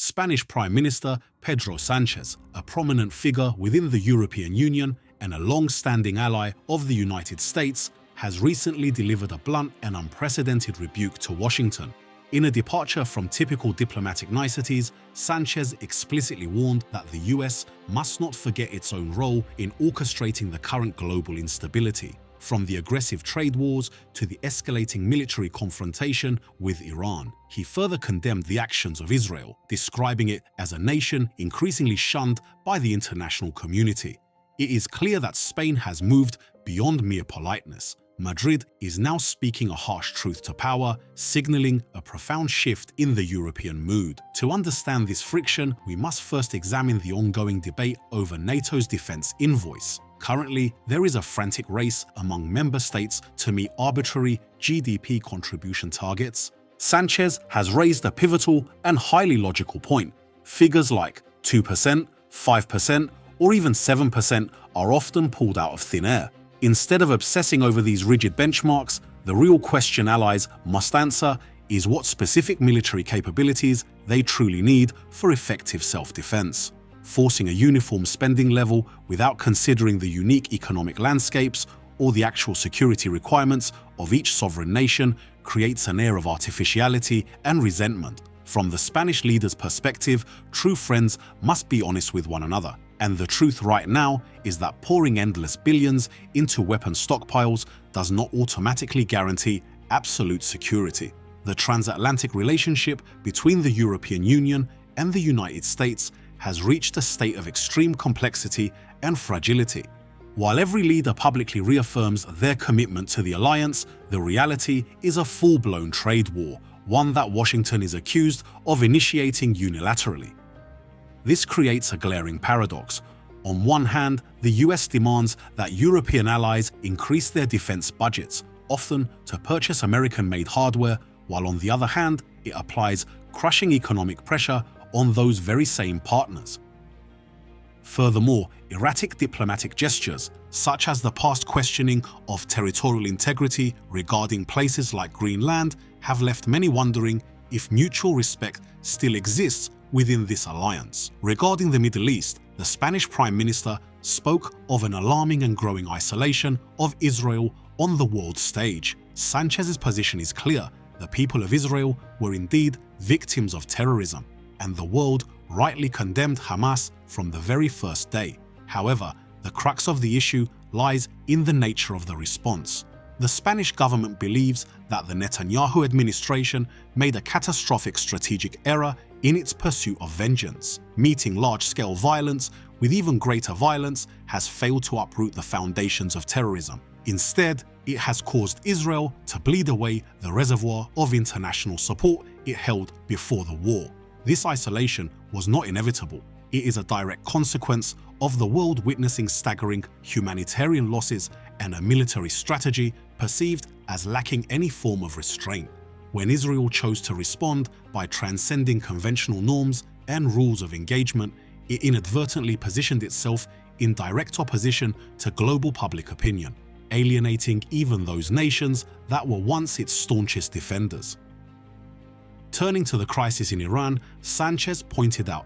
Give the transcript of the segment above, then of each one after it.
Spanish Prime Minister Pedro Sánchez, a prominent figure within the European Union and a long-standing ally of the United States, has recently delivered a blunt and unprecedented rebuke to Washington. In a departure from typical diplomatic niceties, Sánchez explicitly warned that the US must not forget its own role in orchestrating the current global instability, from the aggressive trade wars to the escalating military confrontation with Iran. He further condemned the actions of Israel, describing it as a nation increasingly shunned by the international community. It is clear that Spain has moved beyond mere politeness. Madrid is now speaking a harsh truth to power, signaling a profound shift in the European mood. To understand this friction, we must first examine the ongoing debate over NATO's defense invoice. Currently, there is a frantic race among member states to meet arbitrary GDP contribution targets. Sánchez has raised a pivotal and highly logical point. Figures like 2%, 5%, or even 7% are often pulled out of thin air. Instead of obsessing over these rigid benchmarks, the real question allies must answer is what specific military capabilities they truly need for effective self-defense. Forcing a uniform spending level without considering the unique economic landscapes or the actual security requirements of each sovereign nation creates an air of artificiality and resentment. From the Spanish leader's perspective, true friends must be honest with one another. And the truth right now is that pouring endless billions into weapon stockpiles does not automatically guarantee absolute security. The transatlantic relationship between the European Union and the United States has reached a state of extreme complexity and fragility. While every leader publicly reaffirms their commitment to the alliance, the reality is a full-blown trade war, one that Washington is accused of initiating unilaterally. This creates a glaring paradox. On one hand, the US demands that European allies increase their defense budgets, often to purchase American-made hardware, while on the other hand, it applies crushing economic pressure on those very same partners. Furthermore, erratic diplomatic gestures, such as the past questioning of territorial integrity regarding places like Greenland, have left many wondering if mutual respect still exists within this alliance. Regarding the Middle East, the Spanish Prime Minister spoke of an alarming and growing isolation of Israel on the world stage. Sanchez's position is clear. The people of Israel were indeed victims of terrorism, and the world rightly condemned Hamas from the very first day. However, the crux of the issue lies in the nature of the response. The Spanish government believes that the Netanyahu administration made a catastrophic strategic error in its pursuit of vengeance. Meeting large-scale violence with even greater violence has failed to uproot the foundations of terrorism. Instead, it has caused Israel to bleed away the reservoir of international support it held before the war. This isolation was not inevitable. It is a direct consequence of the world witnessing staggering humanitarian losses and a military strategy perceived as lacking any form of restraint. When Israel chose to respond by transcending conventional norms and rules of engagement, it inadvertently positioned itself in direct opposition to global public opinion, alienating even those nations that were once its staunchest defenders. Turning to the crisis in Iran, Sánchez pointed out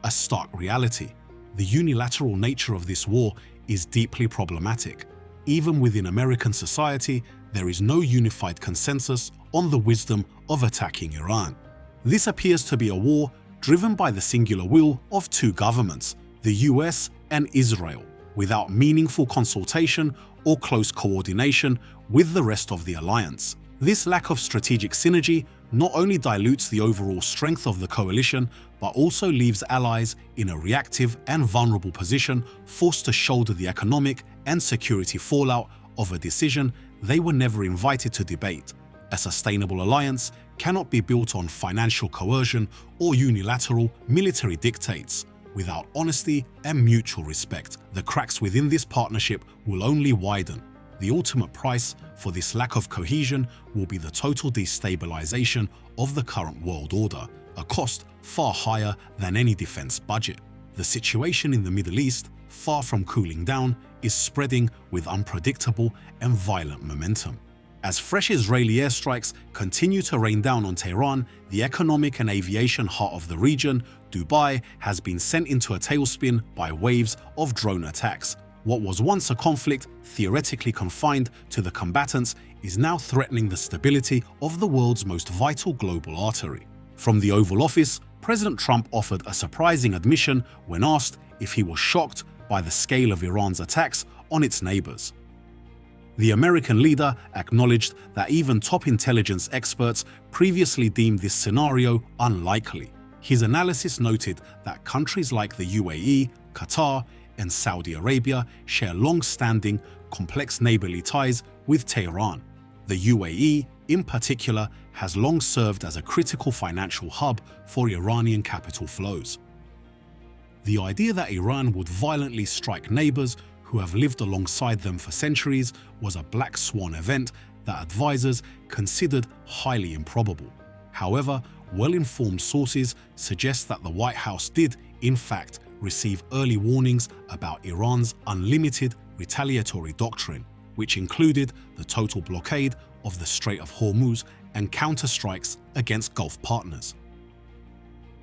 a stark reality. The unilateral nature of this war is deeply problematic. Even within American society, there is no unified consensus on the wisdom of attacking Iran. This appears to be a war driven by the singular will of two governments, the US and Israel, without meaningful consultation or close coordination with the rest of the alliance. This lack of strategic synergy not only dilutes the overall strength of the coalition, but also leaves allies in a reactive and vulnerable position, forced to shoulder the economic and security fallout of a decision they were never invited to debate. A sustainable alliance cannot be built on financial coercion or unilateral military dictates. Without honesty and mutual respect, the cracks within this partnership will only widen. The ultimate price for this lack of cohesion will be the total destabilization of the current world order, a cost far higher than any defense budget. The situation in the Middle East, far from cooling down, is spreading with unpredictable and violent momentum. As fresh Israeli airstrikes continue to rain down on Tehran, the economic and aviation heart of the region, Dubai, has been sent into a tailspin by waves of drone attacks. What was once a conflict, theoretically confined to the combatants, is now threatening the stability of the world's most vital global artery. From the Oval Office, President Trump offered a surprising admission when asked if he was shocked by the scale of Iran's attacks on its neighbors. The American leader acknowledged that even top intelligence experts previously deemed this scenario unlikely. His analysis noted that countries like the UAE, Qatar, and Saudi Arabia share long-standing, complex neighborly ties with Tehran. The UAE, in particular, has long served as a critical financial hub for Iranian capital flows. The idea that Iran would violently strike neighbors who have lived alongside them for centuries was a black swan event that advisors considered highly improbable. However, well-informed sources suggest that the White House did, in fact, receive early warnings about Iran's unlimited retaliatory doctrine, which included the total blockade of the Strait of Hormuz and counterstrikes against Gulf partners.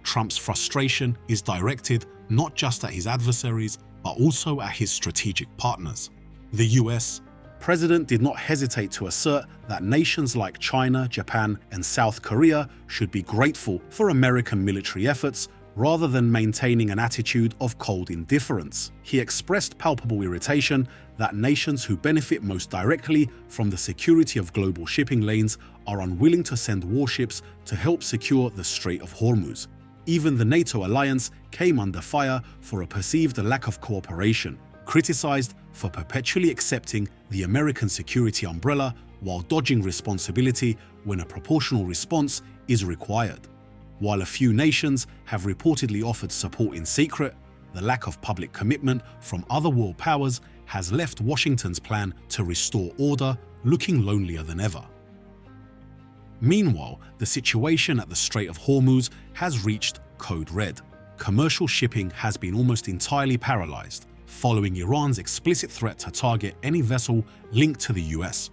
Trump's frustration is directed not just at his adversaries, but also at his strategic partners. The US president did not hesitate to assert that nations like China, Japan, and South Korea should be grateful for American military efforts rather than maintaining an attitude of cold indifference. He expressed palpable irritation that nations who benefit most directly from the security of global shipping lanes are unwilling to send warships to help secure the Strait of Hormuz. Even the NATO alliance came under fire for a perceived lack of cooperation, criticized for perpetually accepting the American security umbrella while dodging responsibility when a proportional response is required. While a few nations have reportedly offered support in secret, the lack of public commitment from other world powers has left Washington's plan to restore order looking lonelier than ever. Meanwhile, the situation at the Strait of Hormuz has reached code red. Commercial shipping has been almost entirely paralyzed, following Iran's explicit threat to target any vessel linked to the US,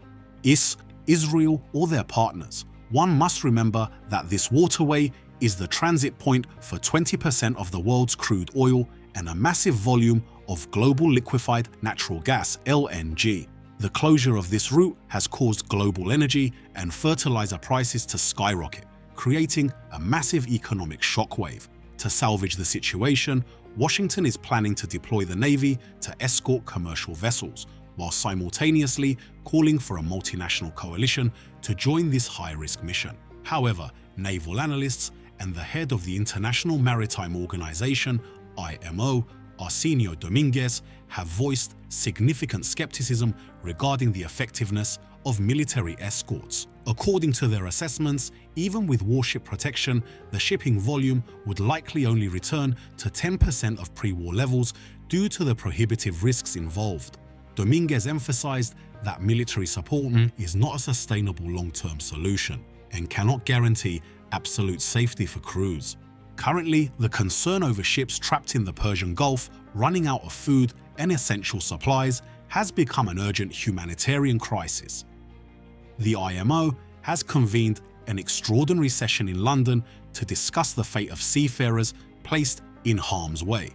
Israel, or their partners. One must remember that this waterway is the transit point for 20% of the world's crude oil and a massive volume of global liquefied natural gas, LNG. The closure of this route has caused global energy and fertilizer prices to skyrocket, creating a massive economic shockwave. To salvage the situation, Washington is planning to deploy the Navy to escort commercial vessels, while simultaneously calling for a multinational coalition to join this high-risk mission. However, naval analysts and the head of the International Maritime Organization, IMO, Arsenio Dominguez, have voiced significant skepticism regarding the effectiveness of military escorts. According to their assessments, even with warship protection, the shipping volume would likely only return to 10% of pre-war levels due to the prohibitive risks involved. Dominguez emphasized that military support is not a sustainable long-term solution and cannot guarantee absolute safety for crews. Currently, the concern over ships trapped in the Persian Gulf running out of food and essential supplies has become an urgent humanitarian crisis. The IMO has convened an extraordinary session in London to discuss the fate of seafarers placed in harm's way.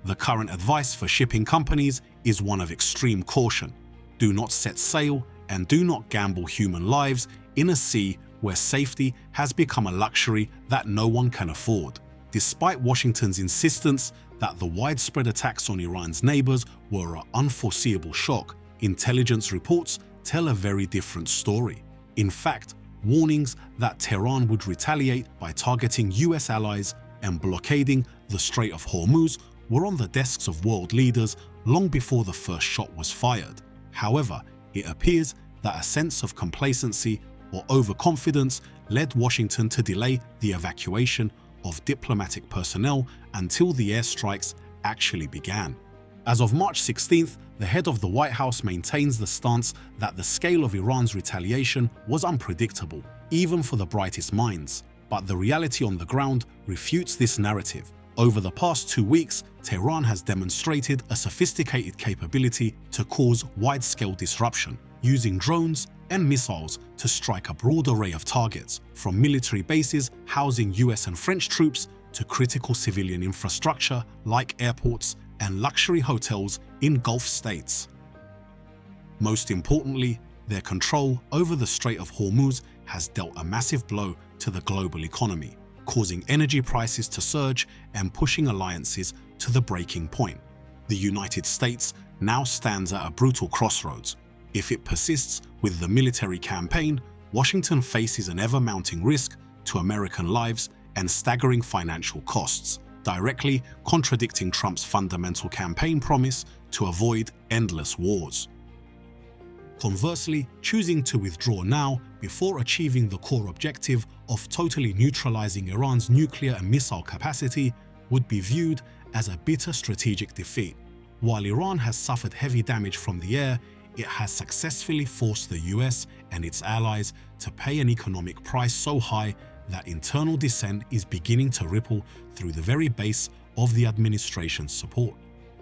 The current advice for shipping companies is one of extreme caution. Do not set sail and do not gamble human lives in a sea where safety has become a luxury that no one can afford. Despite Washington's insistence that the widespread attacks on Iran's neighbors were an unforeseeable shock, intelligence reports tell a very different story. In fact, warnings that Tehran would retaliate by targeting US allies and blockading the Strait of Hormuz were on the desks of world leaders long before the first shot was fired. However, it appears that a sense of complacency or overconfidence led Washington to delay the evacuation of diplomatic personnel until the airstrikes actually began. As of March 16th, the head of the White House maintains the stance that the scale of Iran's retaliation was unpredictable, even for the brightest minds. But the reality on the ground refutes this narrative. Over the past 2 weeks, Tehran has demonstrated a sophisticated capability to cause wide-scale disruption, using drones and missiles to strike a broad array of targets, from military bases housing US and French troops to critical civilian infrastructure like airports and luxury hotels in Gulf states. Most importantly, their control over the Strait of Hormuz has dealt a massive blow to the global economy, causing energy prices to surge and pushing alliances to the breaking point. The United States now stands at a brutal crossroads. If it persists with the military campaign, Washington faces an ever-mounting risk to American lives and staggering financial costs, directly contradicting Trump's fundamental campaign promise to avoid endless wars. Conversely, choosing to withdraw now before achieving the core objective of totally neutralizing Iran's nuclear and missile capacity would be viewed as a bitter strategic defeat. While Iran has suffered heavy damage from the air, it has successfully forced the US and its allies to pay an economic price so high that internal dissent is beginning to ripple through the very base of the administration's support.